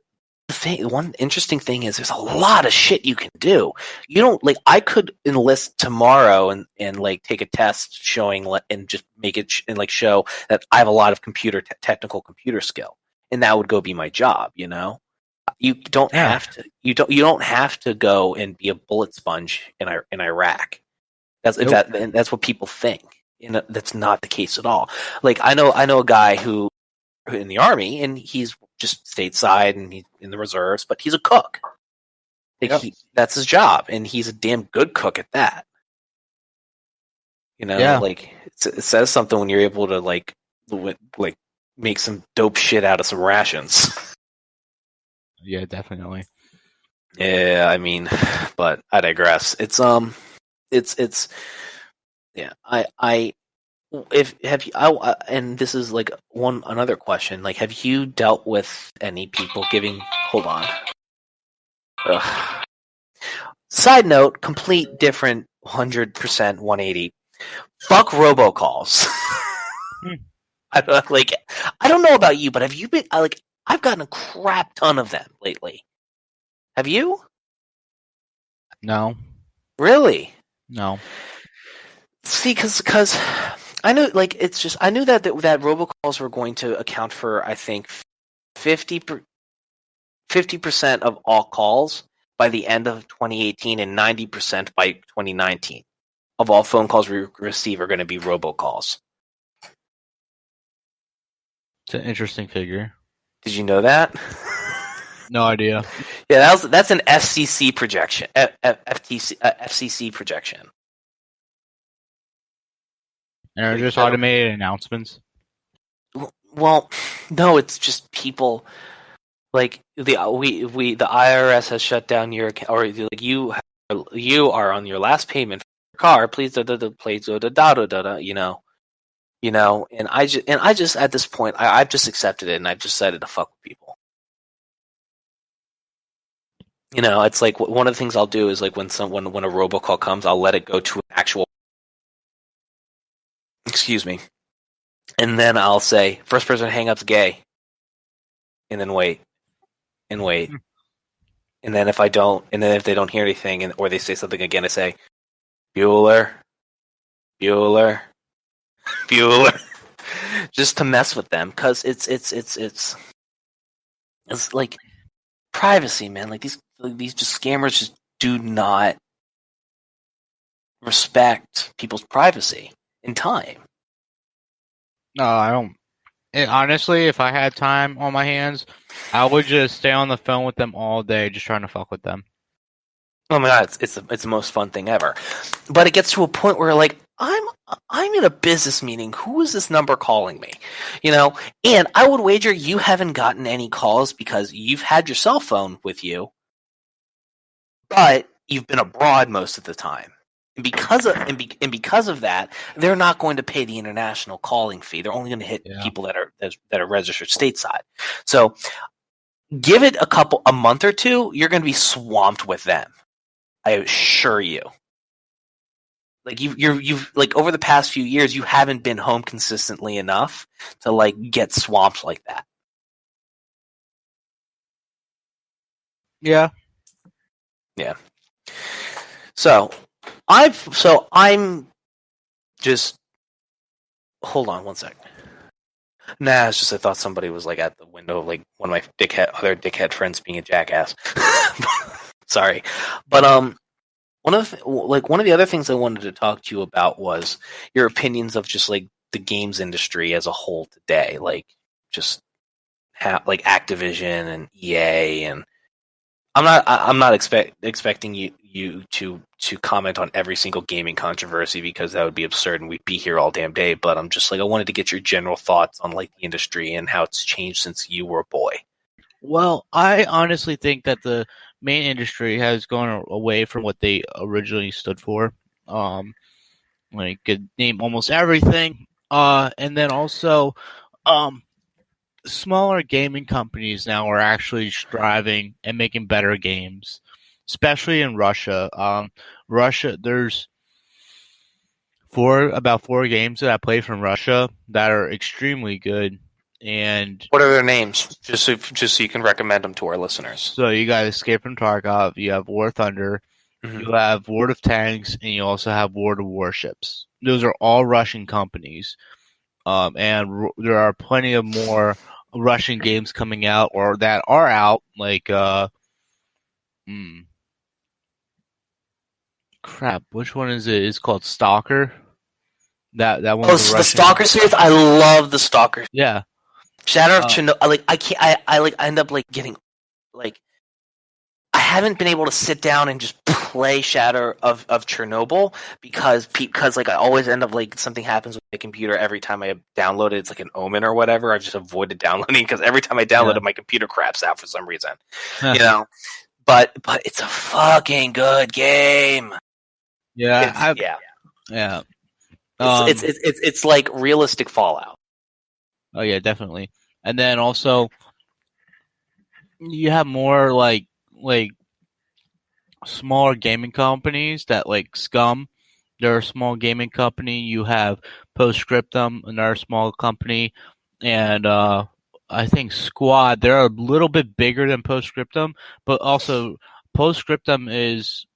one interesting thing is there's a lot of shit you can do. You don't like I could enlist tomorrow and like take a test showing and just make it and like show that I have a lot of technical computer skill, and that would go be my job. You know, you don't have to. You don't have to go and be a bullet sponge in Iraq. That's what people think. That's not the case at all. Like I know a guy who in the army, and he's just stateside and he's in the reserves, but he's a cook. Like that's his job, and he's a damn good cook at that. You know, like it says something when you're able to like make some dope shit out of some rations. Yeah, definitely. Yeah, I mean, but I digress. It's yeah. If have you? And this is like another question. Like, have you dealt with any people giving? Hold on. Ugh. Side note: complete different, 100% 180. Fuck robocalls. Hmm. I don't know about you, but have you been I've gotten a crap ton of them lately. Have you? No, Really? no. See, because I knew it's just I knew that robocalls were going to account for I think 50% of all calls by the end of 2018 and 90% by 2019 of all phone calls we receive are going to be robocalls. It's an interesting figure. Did you know that? No idea. Yeah, that's an FCC projection. FCC projection. And are just automated announcements? Well, no, it's just people. Like the IRS has shut down your account, or like you are on your last payment for your car. Please please you know. And I just at this point I've just accepted it and I've decided to fuck with people. You know, it's like one of the things I'll do is like when a robocall comes, I'll let it go to an actual. Excuse me, and then I'll say first person to hang up's gay, and then wait and wait. And then if they don't hear anything, or they say something again, I say, Bueller, Bueller, Bueller, just to mess with them, because it's like privacy, man. Like these just scammers just do not respect people's privacy in time. No, I don't. Honestly, if I had time on my hands, I would just stay on the phone with them all day, just trying to fuck with them. Oh my god, it's the most fun thing ever. But it gets to a point where like I'm in a business meeting. Who is this number calling me? You know, and I would wager you haven't gotten any calls because you've had your cell phone with you, but you've been abroad most of the time. And because of that, they're not going to pay the international calling fee. They're only going to hit people that are registered stateside. So give it a month or two, you're going to be swamped with them. I assure you. Like you've like over the past few years, you haven't been home consistently enough to like get swamped like that. Yeah. Yeah. So I'm just hold on one second. Nah, it's just I thought somebody was like at the window, like one of my other dickhead friends being a jackass. Sorry, but one of the other things I wanted to talk to you about was your opinions of just like the games industry as a whole today, like just like Activision and EA, and I'm not expecting you to comment on every single gaming controversy because that would be absurd and we'd be here all damn day. But I'm just like I wanted to get your general thoughts on like the industry and how it's changed since you were a boy. Well, I honestly think that the main industry has gone away from what they originally stood for. Like could name almost everything. And then also, smaller gaming companies now are actually striving and making better games, especially in Russia. Russia, there's about four games that I play from Russia that are extremely good. And what are their names? Just so you can recommend them to our listeners. So you got Escape from Tarkov, you have War Thunder, you have World of Tanks, and you also have World of Warships. Those are all Russian companies. And there are plenty of more Russian games coming out or that are out, like crap, which one is it? It's called Stalker. That one. Oh, the Stalker series. I love the Stalker. Yeah. Shadow of Chernobyl. I end up like getting like I haven't been able to sit down and just play Shadow of Chernobyl because like I always end up like something happens with my computer every time I download it. It's like an omen or whatever. I just avoided downloading because every time I download it, my computer craps out for some reason. You know, but it's a fucking good game. Yeah, It's like realistic Fallout. Oh yeah, definitely. And then also, you have more like smaller gaming companies that like Scum. They're a small gaming company. You have Postscriptum, another small company, and I think Squad. They're a little bit bigger than Postscriptum, but also Postscriptum is.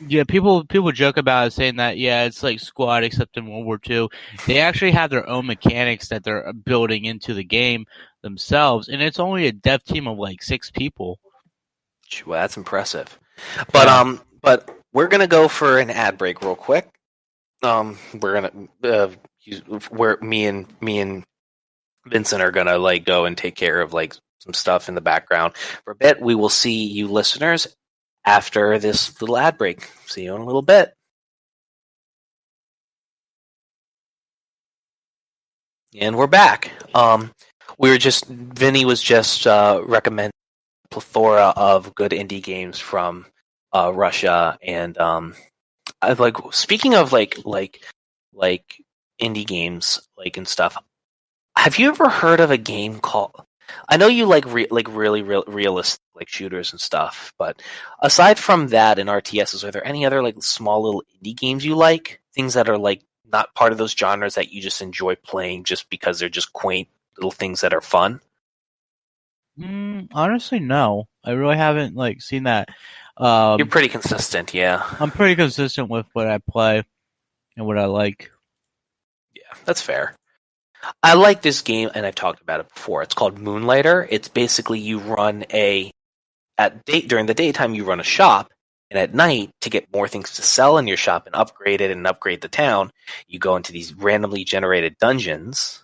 Yeah, people joke about it, saying that it's like Squad except in World War II. They actually have their own mechanics that they're building into the game themselves, and it's only a dev team of like 6 people. Well, that's impressive. But we're gonna go for an ad break real quick. We're gonna where me and Vincent are gonna like go and take care of like some stuff in the background for a bit. We will see you listeners after this little ad break. See you in a little bit. And we're back. Vinny was just recommending a plethora of good indie games from Russia, and I like speaking of like indie games and stuff. Have you ever heard of a game called? I know you like really realistic like shooters and stuff, but aside from that and RTSs, are there any other like small little indie games you like? Things that are like not part of those genres that you just enjoy playing just because they're just quaint little things that are fun? Honestly, no. I really haven't like seen that. You're pretty consistent, yeah. I'm pretty consistent with what I play and what I like. Yeah, that's fair. I like this game, and I've talked about it before. It's called Moonlighter. It's basically you run during the daytime you run a shop, and at night to get more things to sell in your shop and upgrade it and upgrade the town, you go into these randomly generated dungeons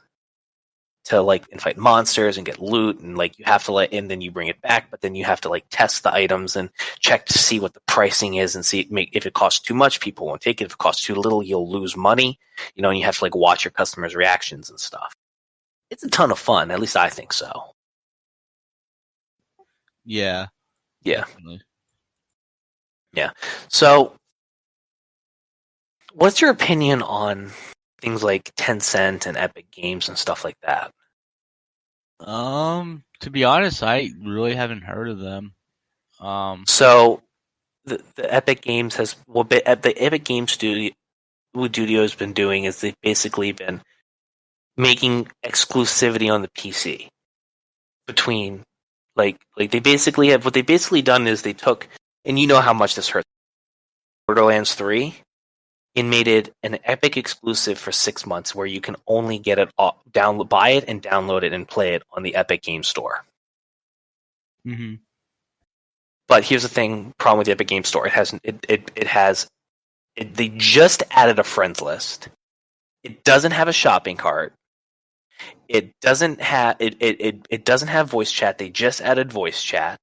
to like fight monsters and get loot, and like you have to and then you bring it back, but then you have to like test the items and check to see what the pricing is and see if it costs too much, people won't take it. If it costs too little, you'll lose money, and you have to like watch your customers' reactions and stuff. It's a ton of fun, at least I think so. Yeah. Definitely. Yeah. So what's your opinion on things like Tencent and Epic Games and stuff like that? To be honest, I really haven't heard of them. So the Epic Games the Epic Games studio has been doing is they've basically been making exclusivity on the PC between like they basically have what they basically done is they took, and you know how much this hurts, Borderlands 3 and made it an Epic exclusive for 6 months where you can only get it buy it and download it and play it on the Epic Game Store. Mm-hmm. But here's the problem with the Epic Game Store. They just added a friends list. It doesn't have a shopping cart. It doesn't have voice chat. They just added voice chat.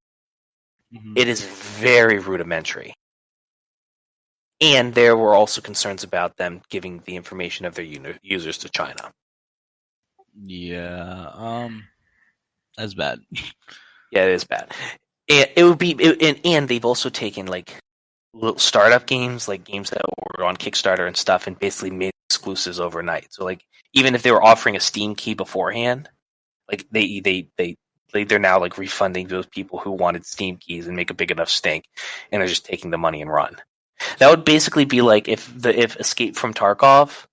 Mm-hmm. It is very rudimentary. And there were also concerns about them giving the information of their users to China. Yeah, that's bad. Yeah, it is bad. And they've also taken like little startup games, like games that were on Kickstarter and stuff, and basically made exclusives overnight. So like even if they were offering a Steam key beforehand, like they're now like refunding those people who wanted Steam keys and make a big enough stink, and they're just taking the money and run. That would basically be like if Escape from Tarkov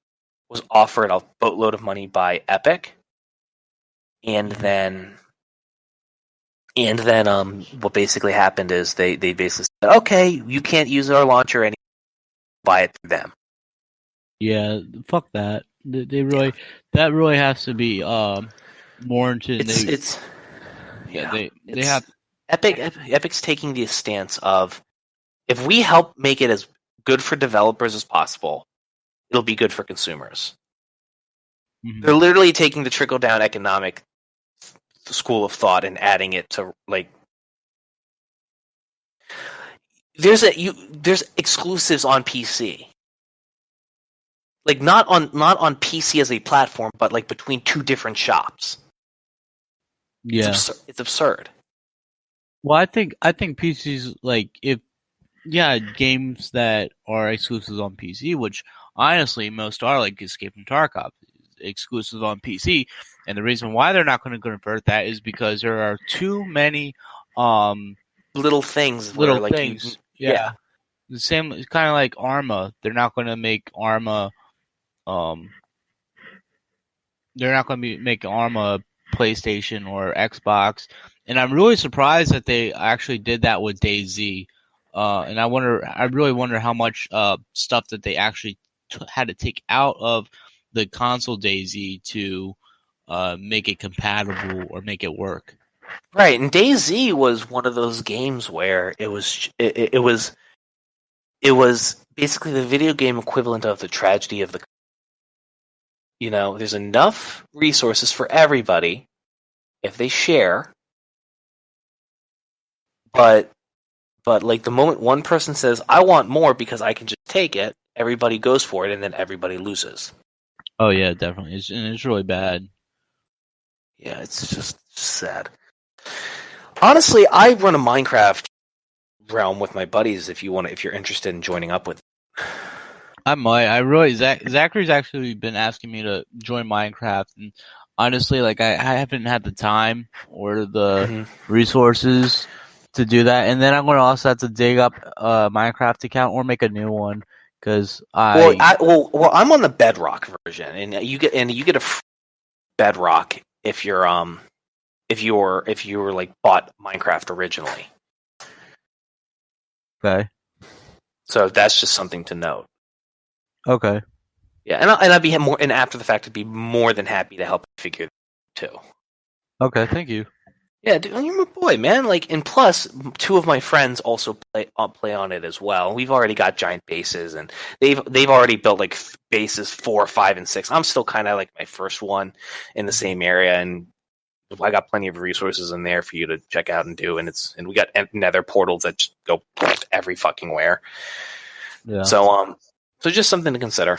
was offered a boatload of money by Epic, and then what basically happened is they basically said, okay, you can't use our launcher anymore, buy it through them. Yeah, fuck that. They really that really has to be warranted. They have Epic's taking the stance of, if we help make it as good for developers as possible, it'll be good for consumers. Mm-hmm. They're literally taking the trickle-down economic school of thought and adding it to like. there's exclusives on PC. Like not on PC as a platform, but like between two different shops. Yeah. It's absurd. Well, I think PCs like games that are exclusives on PC, which honestly most are, like Escape from Tarkov, exclusives on PC, and the reason why they're not going to convert that is because there are too many little things little where like things. Yeah. The same, it's kind of like Arma. They're not going to make Arma. They're not going to make Arma PlayStation or Xbox, and I'm really surprised that they actually did that with DayZ. And I really wonder how much stuff that they actually had to take out of the console DayZ to make it compatible or make it work. Right, and DayZ was one of those games where it was basically the video game equivalent of the tragedy of the. There's enough resources for everybody if they share, but like the moment one person says, "I want more because I can just take it," everybody goes for it, and then everybody loses. Oh yeah, definitely. It's really bad. Yeah, it's just sad. Honestly, I run a Minecraft realm with my buddies. If you're interested in joining up with. I might. I really Zachary's actually been asking me to join Minecraft, and honestly, like I haven't had the time or the resources to do that. And then I'm going to also have to dig up a Minecraft account or make a new one because I'm on the Bedrock version, and you get a Bedrock if you were like bought Minecraft originally. Okay. So that's just something to note. Okay. Yeah, and I'd be more, and after the fact, I'd be more than happy to help figure too. Okay, thank you. Yeah, dude, you're my boy, man. Like, and plus, two of my friends also play on it as well. We've already got giant bases, and they've already built like bases 4, 5, and 6. I'm still kind of like my first one in the same area, and I got plenty of resources in there for you to check out and do. And we got nether portals that just go every fucking where. Yeah. So just something to consider.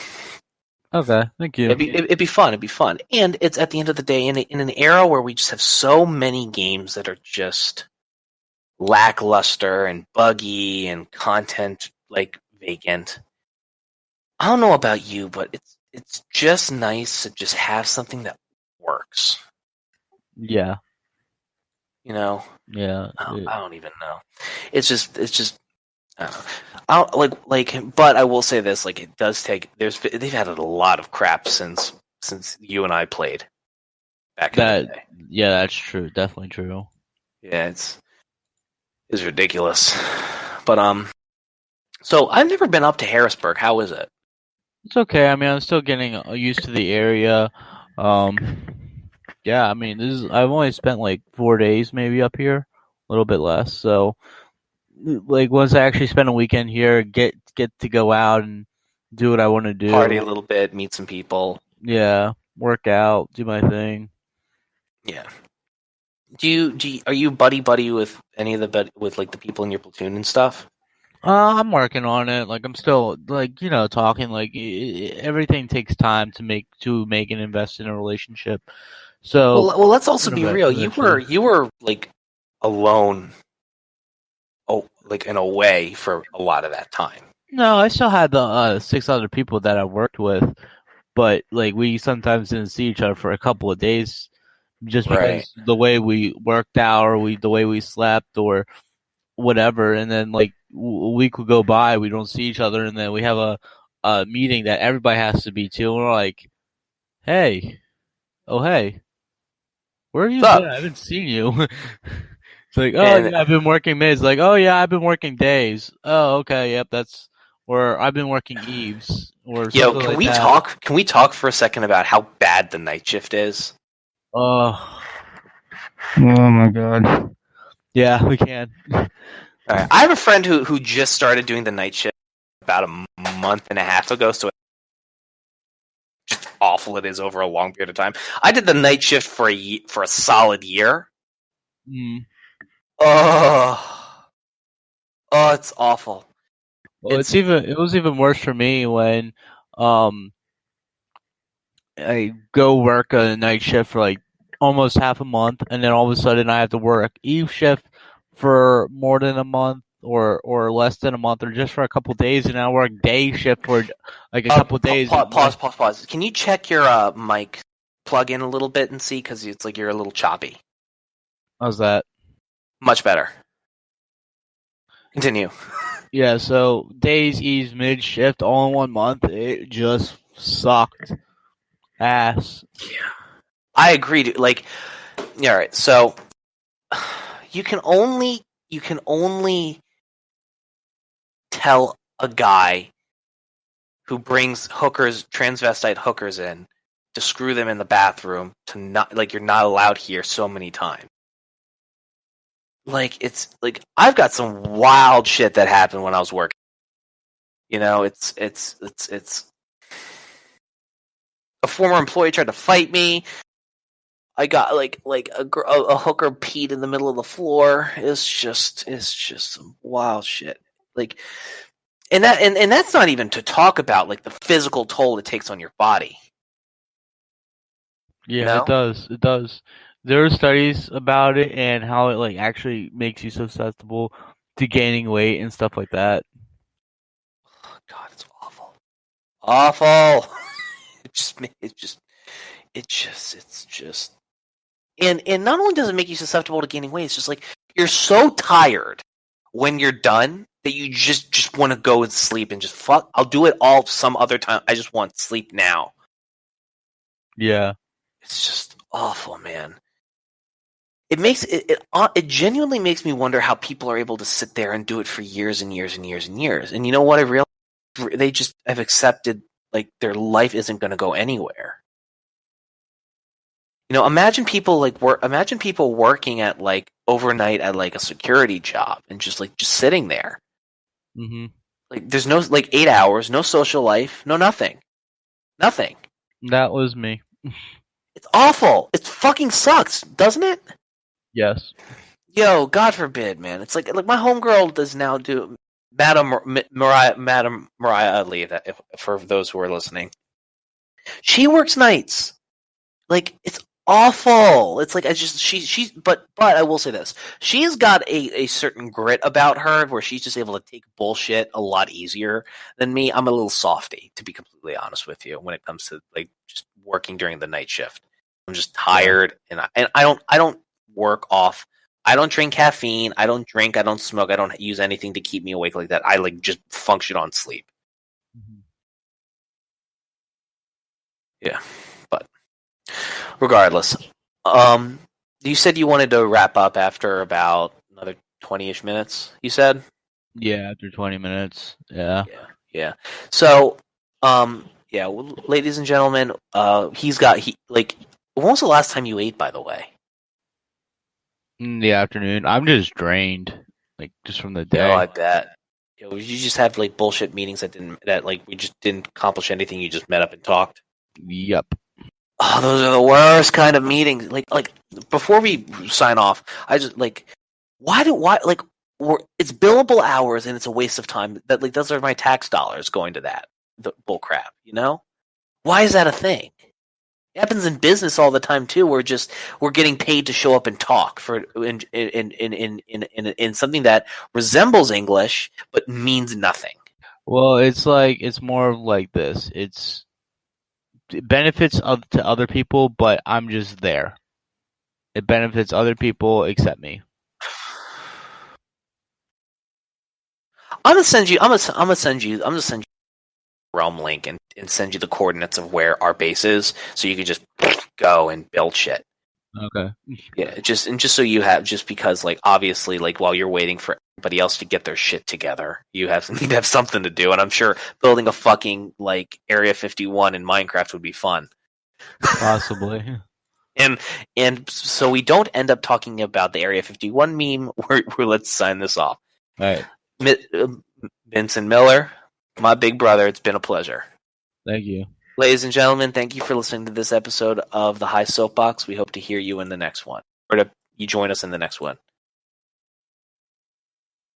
Okay, thank you. It'd be fun. And it's at the end of the day in an era where we just have so many games that are just lackluster and buggy and content like vacant. I don't know about you, but it's just nice to just have something that works. Yeah. Yeah. I don't even know. It's just. I don't but I will say this: like, it does take. They've had a lot of crap since you and I played back in the day. Yeah, that's true. Definitely true. Yeah, it's ridiculous. But so I've never been up to Harrisburg. How is it? It's okay. I mean, I'm still getting used to the area. Yeah, I mean, I've only spent like 4 days maybe up here, a little bit less. So, like, once I actually spend a weekend here, get to go out and do what I want to do, party a little bit, meet some people. Yeah, work out, do my thing. Yeah. Are you buddy with any of the people in your platoon and stuff? I'm working on it. Like, I'm still talking. Like, everything takes time to make and invest in a relationship. So well, let's also be real. You were like alone, like in a way for a lot of that time. No, I still had the 6 other people that I worked with, but like we sometimes didn't see each other for a couple of days, just because the way we worked out or the way we slept or whatever. And then like a week would go by, we don't see each other, and then we have a meeting that everybody has to be to, and we're like, hey, where have you been? I haven't seen you. It's like, I've been working mids. Like, I've been working days. Oh, okay, yep, or I've been working eves. Or can we talk? Can we talk for a second about how bad the night shift is? Oh my god. Yeah, we can. All right. I have a friend who just started doing the night shift about a month and a half ago, so just awful it is over a long period of time. I did the night shift for a solid year. Mm. Oh, Oh, it's awful. Well, it was even worse for me when I go work a night shift for like almost half a month, and then all of a sudden I have to work eve shift for more than a month, or less than a month, or just for a couple of days, and I work day shift for like a couple of days. Pause. Can you check your mic plug in a little bit and see? Because it's like you're a little choppy. How's that? Much better. Continue. Yeah, so days, eves, mid shift, all in 1 month. It just sucked ass. Yeah, I agree. Like, yeah, all right. So you can only tell a guy who brings transvestite hookers in to screw them in the bathroom to not, like, you're not allowed here so many times. Like, it's like I've got some wild shit that happened when I was working. You know, it's a former employee tried to fight me. I got like a hooker peed in the middle of the floor. It's just some wild shit. Like, and that's not even to talk about like the physical toll it takes on your body. Yeah, you know? It does. It does. There are studies about it and how it like actually makes you susceptible to gaining weight and stuff like that. Oh, God, it's awful. It's just. And not only does it make you susceptible to gaining weight, it's just like you're so tired when you're done that you just want to go and sleep and just fuck. I'll do it all some other time. I just want sleep now. Yeah. It's just awful, man. It genuinely makes me wonder how people are able to sit there and do it for years and years and years and years. And you know what? I realized they just have accepted like their life isn't going to go anywhere. You know, imagine people working at like overnight at like a security job and just sitting there. Mm-hmm. Like there's no like 8 hours, no social life, no nothing. Nothing. That was me. It's awful. It fucking sucks, doesn't it? Yes. Yo, God forbid, man. It's like my homegirl does now do Madam Mariah Lee, for those who are listening. She works nights. Like, it's awful. It's like but I will say this. She's got a certain grit about her where she's just able to take bullshit a lot easier than me. I'm a little softy, to be completely honest with you, when it comes to like just working during the night shift. I'm just tired, and I don't work off. I don't drink caffeine. I don't drink. I don't smoke. I don't use anything to keep me awake like that. I like just function on sleep. Mm-hmm. Yeah, but regardless, you said you wanted to wrap up after about another 20-ish minutes. You said, yeah, after 20 minutes. Yeah. So, yeah, well, ladies and gentlemen, when was the last time you ate, by the way? In the afternoon. I'm just drained, like just from the day. Yeah, I bet. You just have like bullshit meetings that we just didn't accomplish anything. You just met up and talked. Yep. Oh, those are the worst kind of meetings. Like before we sign off, I just it's billable hours and it's a waste of time. That like those are my tax dollars going to that the bull crap. You know, why is that a thing? It happens in business all the time too. We're getting paid to show up and talk in something that resembles English but means nothing. Well, it's more like this. It benefits to other people, but I'm just there. It benefits other people except me. I'm gonna send you Realm link and send you the coordinates of where our base is, so you can just go and build shit. Okay. Yeah, just so you have, just because like obviously like while you're waiting for everybody else to get their shit together, you need to have something to do, and I'm sure building a fucking like Area 51 in Minecraft would be fun. Possibly. And so we don't end up talking about the Area 51 meme. We're let's sign this off. All right. Vincent Miller, my big brother, it's been a pleasure. Thank you. Ladies and gentlemen, thank you for listening to this episode of the High Soapbox. We hope to hear you in the next one, or to you join us in the next one.